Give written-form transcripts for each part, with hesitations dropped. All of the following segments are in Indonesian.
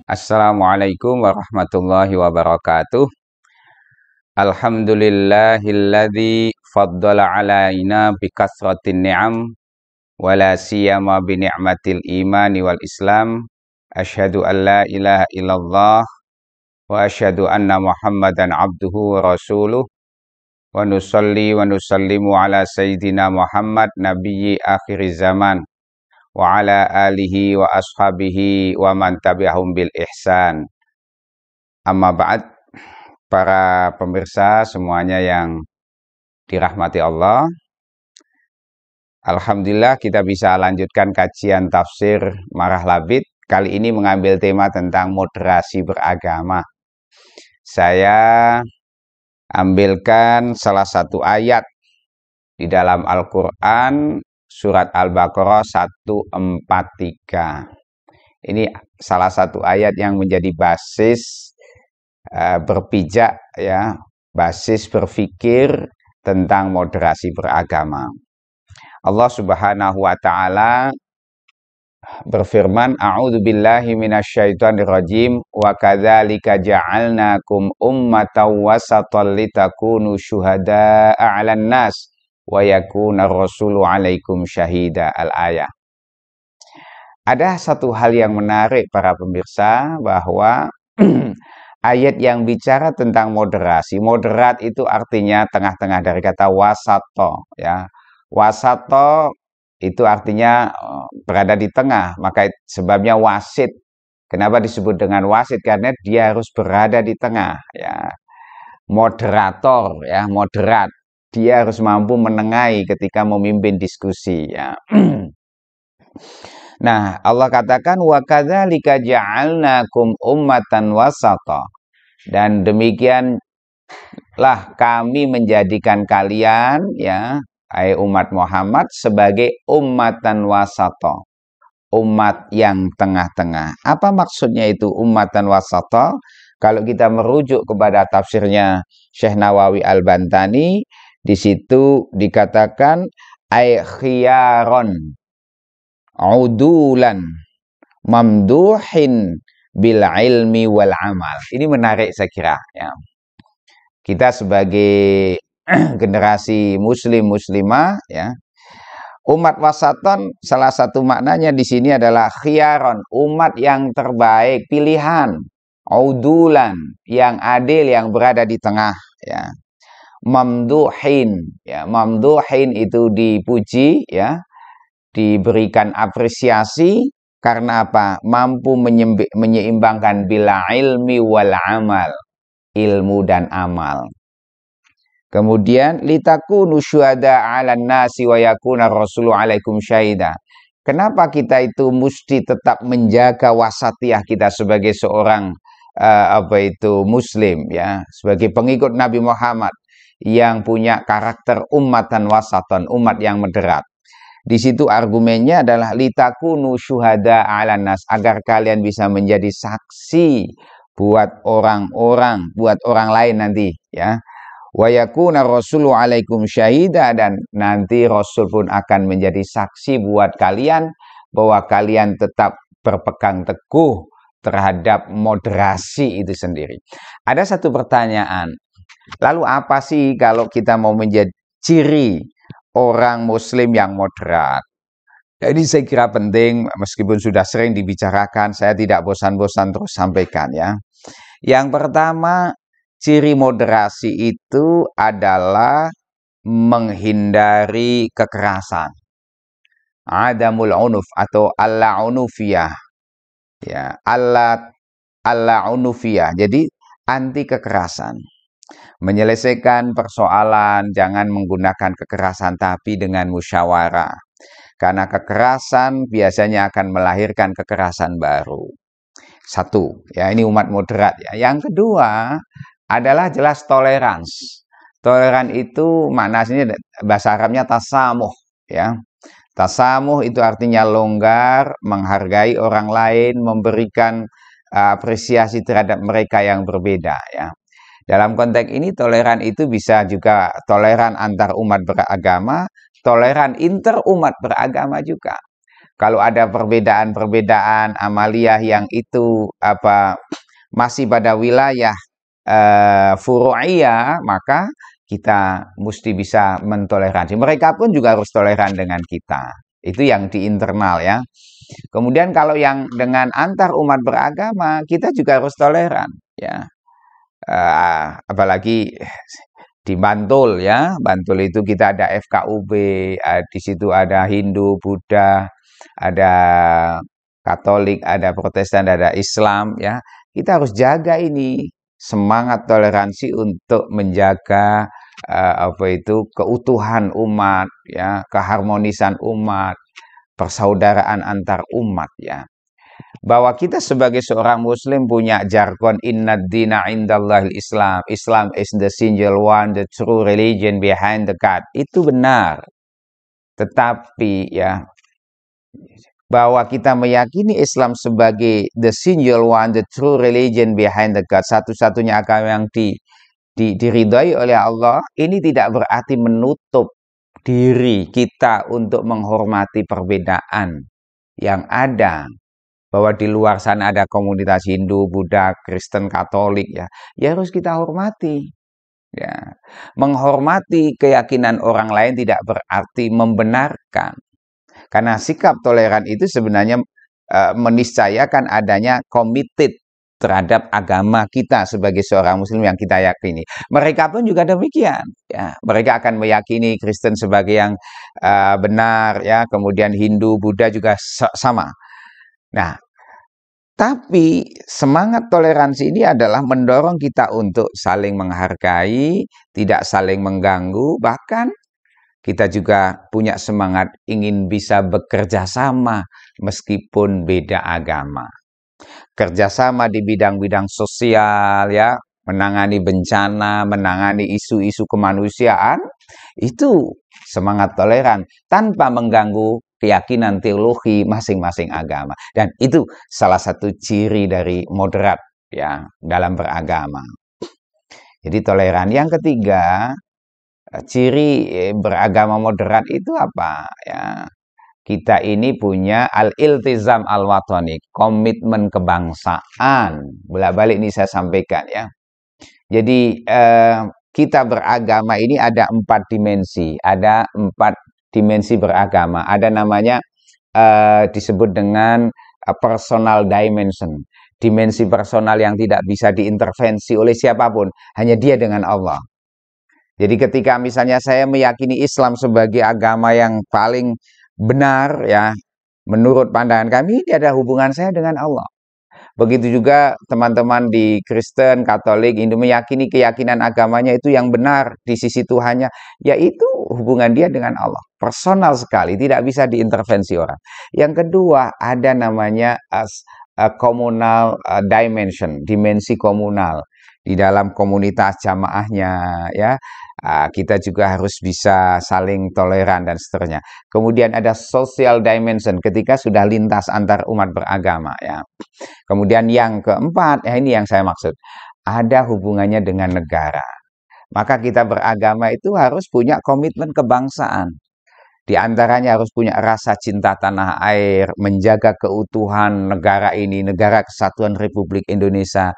Assalamualaikum warahmatullahi wabarakatuh. Alhamdulillahilladzi faddala alaina bikasratin ni'am wala siyama bi ni'matil imani wal islam. Asyhadu an la ilaha illallah wa asyhadu anna Muhammadan abduhu wa rasuluh wa nusalli wa nusallimu ala sayyidina Muhammad nabiyyi akhiriz zaman wa ala alihi wa ashabihi wa man tabi'ahum bil ihsan. Amma ba'd, para pemirsa semuanya yang dirahmati Allah. Alhamdulillah kita bisa lanjutkan kajian tafsir Marah Labid. Kali ini mengambil tema tentang moderasi beragama. Saya ambilkan salah satu ayat di dalam Al-Quran, surat Al-Baqarah 143. Ini salah satu ayat yang menjadi basis berpijak, ya, basis berpikir tentang moderasi beragama. Allah Subhanahu wa taala berfirman, a'udzubillahi minasyaitonirrajim, wa kadzalika ja'alnakum ummatan wasatan litakunu syuhada'a 'alan nas wa yakuna rasulu 'alaikum syahida. Al-ayah. Ada satu hal yang menarik para pemirsa, bahwa ayat yang bicara tentang moderasi. Moderat itu artinya tengah-tengah, dari kata wasato, ya. Wasato itu artinya berada di tengah, maka sebabnya wasit. Kenapa disebut dengan wasit? Karena dia harus berada di tengah, ya. Moderator, ya, moderat. Dia harus mampu menengahi ketika memimpin diskusi, ya. Nah, Allah katakan wa kadzalika ja'alnakum ummatan wasata. Dan demikianlah kami menjadikan kalian, ya, umat Muhammad, sebagai ummatan wasata, umat yang tengah-tengah. Apa maksudnya itu ummatan wasata? Kalau kita merujuk kepada tafsirnya Syekh Nawawi Al-Bantani, di situ dikatakan khiyaron udulan mamduhin bil ilmi wal amal. Ini menarik saya kira, ya. Kita sebagai generasi muslim muslimah, ya, umat wasaton, salah satu maknanya di sini adalah khiyaron, umat yang terbaik, pilihan, udulan, yang adil, yang berada di tengah, ya. Mamduhin, ya, mamduhin itu dipuji, ya, diberikan apresiasi. Karena apa? Mampu menyeimbangkan bila ilmi wal amal, ilmu dan amal. Kemudian litakunu syuhada 'alan nasi wa yakuna rasulu 'alaikum syahida. Kenapa kita itu mesti tetap menjaga wasatiyah kita sebagai seorang muslim, ya, sebagai pengikut Nabi Muhammad yang punya karakter ummatan wasaton, umat yang moderat. Di situ argumennya adalah litakunu syuhada 'alan nas, agar kalian bisa menjadi saksi buat orang-orang, buat orang lain nanti, ya. Wa yakuna rasulu 'alaikum syahida, dan nanti Rasul pun akan menjadi saksi buat kalian bahwa kalian tetap berpegang teguh terhadap moderasi itu sendiri. Ada satu pertanyaan. Lalu apa sih kalau kita mau menjadi ciri orang muslim yang moderat? Jadi saya kira penting, meskipun sudah sering dibicarakan, saya tidak bosan-bosan terus sampaikan, ya. Yang pertama, ciri moderasi itu adalah menghindari kekerasan. Adamul unuf atau alla-unufiyah. Ya, alla-unufiyah. Jadi anti kekerasan. Menyelesaikan persoalan jangan menggunakan kekerasan, tapi dengan musyawarah. Karena kekerasan biasanya akan melahirkan kekerasan baru. Satu, ya, ini umat moderat, ya. Yang kedua adalah jelas tolerans. Toleran itu maknanya bahasa Arabnya tasamuh, ya. Tasamuh itu artinya longgar, menghargai orang lain, memberikan apresiasi terhadap mereka yang berbeda, ya. Dalam konteks ini toleran itu bisa juga toleran antar umat beragama, toleran inter umat beragama juga. Kalau ada perbedaan-perbedaan amaliyah yang itu masih pada wilayah furu'iyah, maka kita mesti bisa mentoleransi. Mereka pun juga harus toleran dengan kita. Itu yang di internal ya. Kemudian kalau yang dengan antar umat beragama, kita juga harus toleran ya. Apalagi di Bantul ya. Bantul itu kita ada FKUB, di situ ada Hindu, Buddha, ada Katolik, ada Protestan, ada Islam ya. Kita harus jaga ini semangat toleransi untuk menjaga keutuhan umat ya, keharmonisan umat, persaudaraan antar umat ya. Bahwa kita sebagai seorang muslim punya jargon inna dina indallahil Islam. Islam is the single one, the true religion behind the God. Itu benar. Tetapi ya, bahwa kita meyakini Islam sebagai the single one, the true religion behind the God, satu-satunya agama yang diridhai oleh Allah, ini tidak berarti menutup diri kita untuk menghormati perbedaan yang ada. Bahwa di luar sana ada komunitas Hindu, Buddha, Kristen, Katolik ya, ya harus kita hormati. Ya, menghormati keyakinan orang lain tidak berarti membenarkan. Karena sikap toleran itu sebenarnya meniscayakan adanya committed terhadap agama kita sebagai seorang muslim yang kita yakini. Mereka pun juga demikian ya. Mereka akan meyakini Kristen sebagai yang benar ya, kemudian Hindu, Buddha juga sama. Nah, tapi semangat toleransi ini adalah mendorong kita untuk saling menghargai, tidak saling mengganggu, bahkan kita juga punya semangat ingin bisa bekerja sama meskipun beda agama. Kerjasama di bidang-bidang sosial ya, menangani bencana, menangani isu-isu kemanusiaan, itu semangat toleran tanpa mengganggu keyakinan teologi masing-masing agama. Dan itu salah satu ciri dari moderat ya dalam beragama. Jadi toleran. Yang ketiga, ciri beragama moderat itu apa? Ya, kita ini punya al-iltizam al-watani, komitmen kebangsaan. Bolak-balik ini saya sampaikan ya. Jadi kita beragama ini ada 4 dimensi. Ada 4 dimensi beragama. Ada namanya disebut dengan personal dimension. Dimensi personal yang tidak bisa diintervensi oleh siapapun. Hanya dia dengan Allah. Jadi ketika misalnya saya meyakini Islam sebagai agama yang paling benar ya, menurut pandangan kami, dia ada hubungan saya dengan Allah. Begitu juga teman-teman di Kristen, Katolik, Hindu meyakini keyakinan agamanya itu yang benar di sisi Tuhannya, yaitu hubungan dia dengan Allah. Personal sekali, tidak bisa diintervensi orang. Yang kedua, ada namanya communal dimension, dimensi komunal. Di dalam komunitas jamaahnya ya, kita juga harus bisa saling toleran dan seterusnya. Kemudian ada social dimension ketika sudah lintas antar umat beragama ya. Kemudian yang keempat, ini yang saya maksud, ada hubungannya dengan negara. Maka kita beragama itu harus punya komitmen kebangsaan. Di antaranya harus punya rasa cinta tanah air, menjaga keutuhan negara ini, negara kesatuan Republik Indonesia.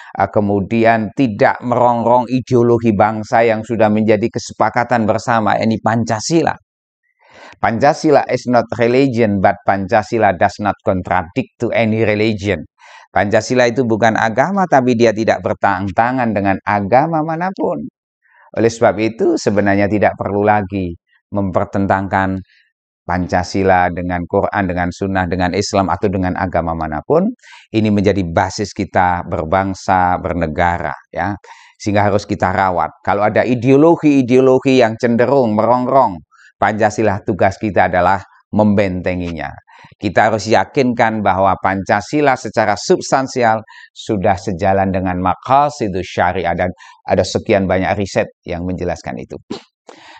Kemudian tidak merongrong ideologi bangsa yang sudah menjadi kesepakatan bersama, ini Pancasila. Pancasila is not religion, but Pancasila does not contradict to any religion. Pancasila itu bukan agama, tapi dia tidak bertentangan dengan agama manapun. Oleh sebab itu, sebenarnya tidak perlu lagi mempertentangkan Pancasila dengan Quran, dengan Sunnah, dengan Islam, atau dengan agama manapun. Ini menjadi basis kita berbangsa, bernegara, ya. Sehingga harus kita rawat. Kalau ada ideologi-ideologi yang cenderung merongrong Pancasila, tugas kita adalah membentenginya. Kita harus yakinkan bahwa Pancasila secara substansial sudah sejalan dengan maqasidus syariah, dan ada sekian banyak riset yang menjelaskan itu.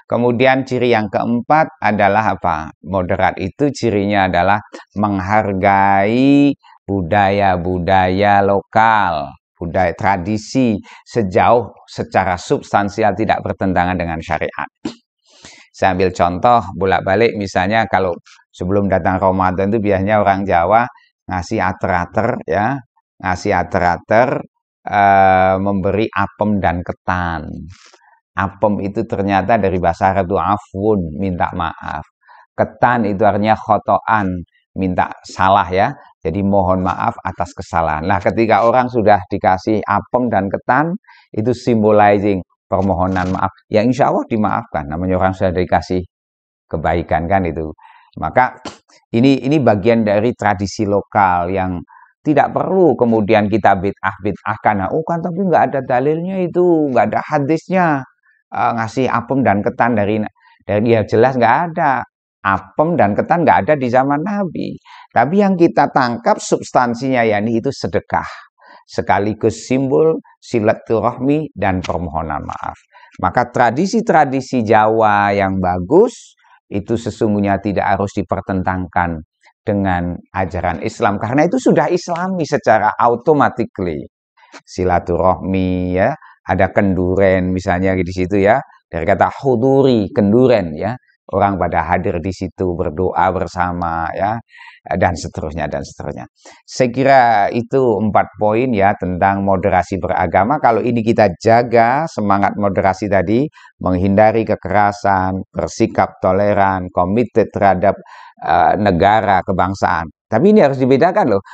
Kemudian ciri yang keempat adalah apa? Moderat itu cirinya adalah menghargai budaya-budaya lokal, budaya tradisi sejauh secara substansial tidak bertentangan dengan syariat. Saya ambil contoh bolak-balik, misalnya kalau sebelum datang Ramadan itu biasanya orang Jawa ngasih ater-ater ya, ngasih ater-ater, memberi apem dan ketan. Apem itu ternyata dari bahasa Arab itu afwun, minta maaf. Ketan itu artinya khotoan, minta salah ya. Jadi mohon maaf atas kesalahan. Nah, ketika orang sudah dikasih apem dan ketan, itu symbolizing permohonan maaf. Ya insya Allah dimaafkan. Namanya orang sudah dikasih kebaikan kan itu. Maka ini bagian dari tradisi lokal yang tidak perlu kemudian kita bid'ah karena kan tapi nggak ada dalilnya itu, nggak ada hadisnya, ngasih apem dan ketan dari ya jelas nggak ada. Apem dan ketan nggak ada di zaman Nabi. Tapi yang kita tangkap substansinya yakni itu sedekah. Sekaligus simbol silaturahmi dan permohonan maaf. Maka tradisi-tradisi Jawa yang bagus itu sesungguhnya tidak harus dipertentangkan dengan ajaran Islam. Karena itu sudah Islami secara automatically. Silaturahmi ya, ada kenduren misalnya di situ ya. Dari kata huduri, kenduren ya. Orang pada hadir di situ berdoa bersama ya, dan seterusnya dan seterusnya. Saya kira itu 4 poin ya tentang moderasi beragama. Kalau ini kita jaga semangat moderasi tadi, menghindari kekerasan, bersikap toleran, komited terhadap negara, kebangsaan. Tapi ini harus dibedakan loh.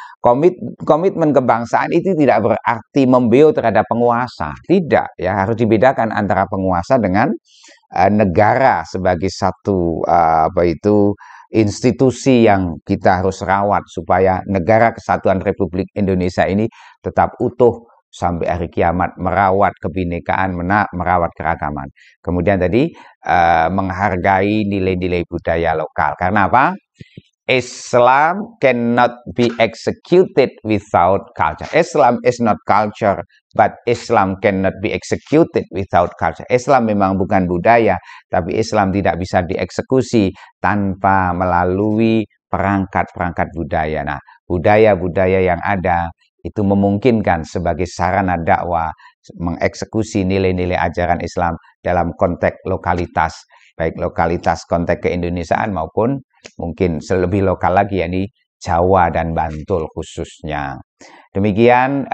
Komitmen kebangsaan itu tidak berarti membeu terhadap penguasa. Tidak ya, harus dibedakan antara penguasa dengan negara sebagai satu institusi yang kita harus rawat supaya negara kesatuan Republik Indonesia ini tetap utuh sampai hari kiamat, merawat kebinekaan, merawat keragaman. Kemudian tadi menghargai nilai-nilai budaya lokal. Karena apa? Islam cannot be executed without culture. Islam is not culture, but Islam cannot be executed without culture. Islam memang bukan budaya, tapi Islam tidak bisa dieksekusi tanpa melalui perangkat-perangkat budaya. Nah, budaya-budaya yang ada itu memungkinkan sebagai sarana dakwah mengeksekusi nilai-nilai ajaran Islam dalam konteks lokalitas, baik lokalitas konteks keindonesiaan maupun mungkin lebih lokal lagi yakni Jawa dan Bantul khususnya. Demikian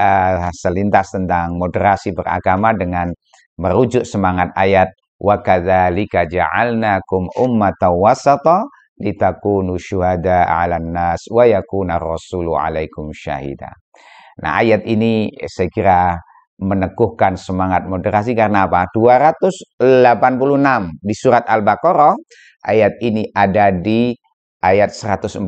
selintas tentang moderasi beragama dengan merujuk semangat ayat wa kadzalika ja'alnakum ummatan wasata litakunu syuhada 'alan nas wa yakuna rasulu 'alaikum syahida. Nah, ayat ini saya kira meneguhkan semangat moderasi karena apa? 286 di surat Al-Baqarah, ayat ini ada di ayat 143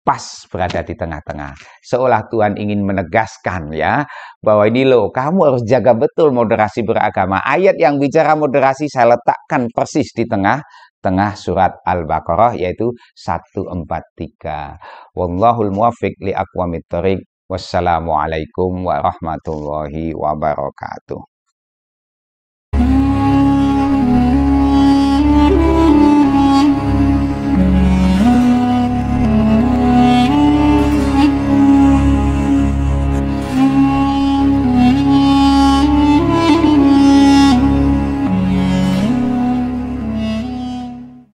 pas berada di tengah-tengah. Seolah Tuhan ingin menegaskan ya bahwa ini loh, kamu harus jaga betul moderasi beragama. Ayat yang bicara moderasi saya letakkan persis di tengah surat Al-Baqarah yaitu 143. Wallahul muwaffiq li aqwamit thoriq. Wassalamualaikum warahmatullahi wabarakatuh.